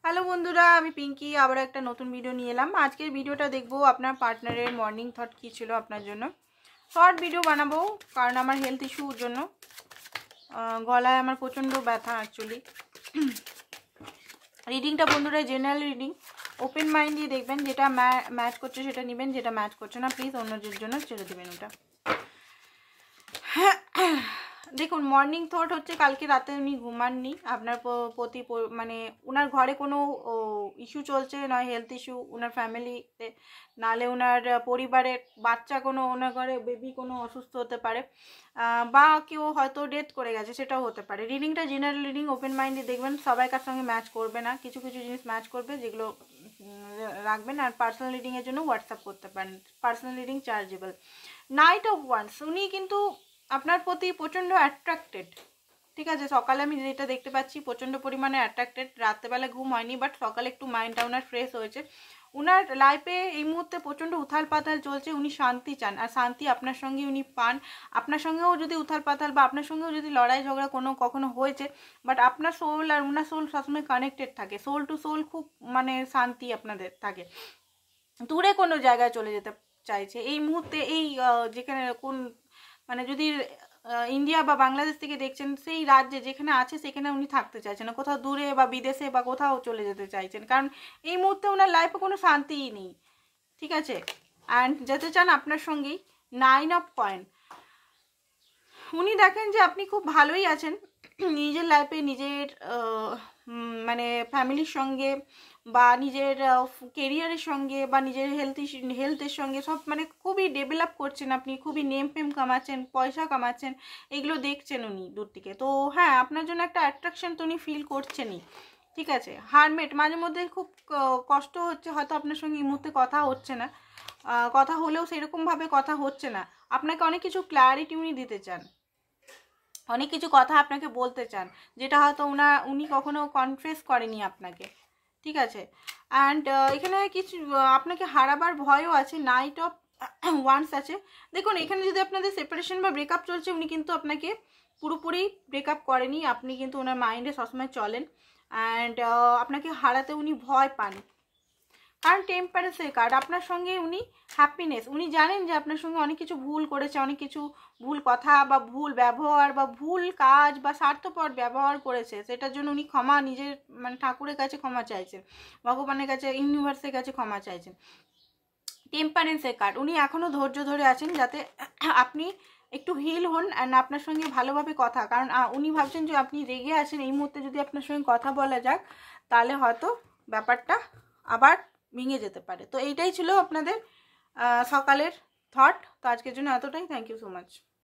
Hello বন্ধুরা, আমি পিঙ্কি আবার একটা নতুন ভিডিও নিয়ে এলাম। আজকের ভিডিওটা দেখবো আপনার পার্টনারের মর্নিং থট কী ছিল আপনার জন্য। শর্ট ভিডিও বানাবো কারণ আমার হেলথ ইস্যুর জন্য গলায় আমার প্রচণ্ড ব্যথা অ্যাকচুয়ালি। রিডিংটা বন্ধুরা জেনারেল রিডিং, ওপেন মাইন্ড দিয়ে দেখবেন, যেটা ম্যাচ করছে সেটা নেবেন, যেটা ম্যাচ করছে না প্লিজ অন্যদের জন্য ছেড়ে দেবেন ওটা। দেখুন, মর্নিং থট হচ্ছে কালকে রাতে উনি ঘুমাননি, আপনার প্রতি মানে ওনার ঘরে কোনো ইস্যু চলছে, নয় হেলথ ইস্যু ওনার ফ্যামিলিতে, নালে ওনার পরিবারের বাচ্চা কোনো, ওনার ঘরে বেবি কোনো অসুস্থ হতে পারে, বা কেউ হয়তো ডেথ করে গেছে, সেটাও হতে পারে। রিডিংটা জেনারেল রিডিং, ওপেন মাইন্ডে দেখবেন, সবাইকার সঙ্গে ম্যাচ করবে না, কিছু কিছু জিনিস ম্যাচ করবে যেগুলো রাখবেন। আর পার্সোনাল রিডিংয়ের জন্য হোয়াটসঅ্যাপ করতে পারেন, personal reading chargeable. Night of wands, উনি কিন্তু আপনার প্রতি প্রচণ্ড অ্যাট্রাক্টেড, ঠিক আছে। সকালে আমি যেটা দেখতে পাচ্ছি প্রচণ্ড পরিমাণে অ্যাট্রাক্টেড, রাত্রেবেলা ঘুম হয়নি বাট সকালে একটু মাইন্ডটা ওনার ফ্রেশ হয়েছে। ওনার লাইফে এই মুহূর্তে প্রচণ্ড উথাল পাতাল চলছে, উনি শান্তি চান, আর শান্তি আপনার সঙ্গে উনি পান। আপনার সঙ্গেও যদি উথাল পাতাল বা আপনার সঙ্গেও যদি লড়াই ঝগড়া কখনো হয়েছে, বাট আপনার সোল আর ওনার সোল সবসময় কানেক্টেড থাকে, সোল টু সোল খুব মানে শান্তি আপনাদের থাকে। দূরে কোনো জায়গায় চলে যেতে চাইছে এই মুহূর্তে, এই যেখানে কোন মানে যদি ইন্ডিয়া বা বাংলাদেশ থেকে দেখছেন, সেই রাজ্যে যেখানে আছে সেখানে উনি থাকতে চাইছেন না, কোথাও দূরে বা বিদেশে বা কোথাও চলে যেতে চাইছেন, কারণ এই মুহূর্তে ওনার লাইফে কোনো শান্তিই নেই, ঠিক আছে। অ্যান্ড যেতে চান আপনার সঙ্গেই। 9 অফ কয়েন, উনি দেখেন যে আপনি খুব ভালোই আছেন নিজের লাইফে, নিজের মানে ফ্যামিলির সঙ্গে বা নিজের কেরিয়ারের সঙ্গে বা নিজের হেলথের সঙ্গে সব মানে খুবই ডেভেলপ করছেন আপনি, খুবই নেম ফেম কামাচ্ছেন, পয়সা কামাচ্ছেন, এগুলো দেখছেন উনি দূর থেকে। তো হ্যাঁ, আপনার জন্য একটা অ্যাট্রাকশন তো উনি ফিল করছেনই, ঠিক আছে। হারমেট, মাঝে মধ্যে খুব কষ্ট হচ্ছে, হয়তো আপনার সঙ্গে এই মুহূর্তে কথা হচ্ছে না, কথা হলেও সেরকমভাবে কথা হচ্ছে না, আপনাকে অনেক কিছু ক্ল্যারিটি উনি দিতে চান, অনেক কিছু কথা আপনাকে বলতে চান, যেটা হয়তো উনি কখনো কনফেস করেনি আপনাকে, ঠিক আছে। অ্যান্ড এখানে কিছু আপনাকে হারাবার ভয়ও আছে। নাইট অফ ওয়ান্স আছে। দেখুন, এখানে যদি আপনাদের সেপারেশন বা ব্রেকআপ চলছে, উনি কিন্তু আপনাকে পুরোপুরি ব্রেকআপ করেনি, আপনি কিন্তু ওনার মাইন্ডে সবসময় চলেন। অ্যান্ড আপনাকে হারাতে উনি ভয় পান, কারণ টেম্পারেন্সের কার্ড, আপনার সঙ্গে উনি হ্যাপিনেস, উনি জানেন যে আপনার সঙ্গে অনেক কিছু ভুল করেছে, অনেক কিছু ভুল কথা বা ভুল ব্যবহার বা ভুল কাজ বা স্বার্থপর ব্যবহার করেছে, সেটার জন্য উনি ক্ষমা নিজের মানে ঠাকুরের কাছে ক্ষমা চাইছেন, ভগবানের কাছে, ইউনিভার্সের কাছে ক্ষমা চাইছেন। টেম্পারেন্সের কার্ড, উনি এখনও ধৈর্য ধরে আছেন যাতে আপনি একটু হিল হন অ্যান্ড আপনার সঙ্গে ভালোভাবে কথা, কারণ উনি ভাবছেন যে আপনি রেগে আছেন, এই মুহূর্তে যদি আপনার সঙ্গে কথা বলা যাক তাহলে হয়তো ব্যাপারটা আবার ভেঙে যেতে পারে। তো এইটাই ছিল আপনাদের সকালের থট। তো আজকের জন্য এতটাই। Thank you so much.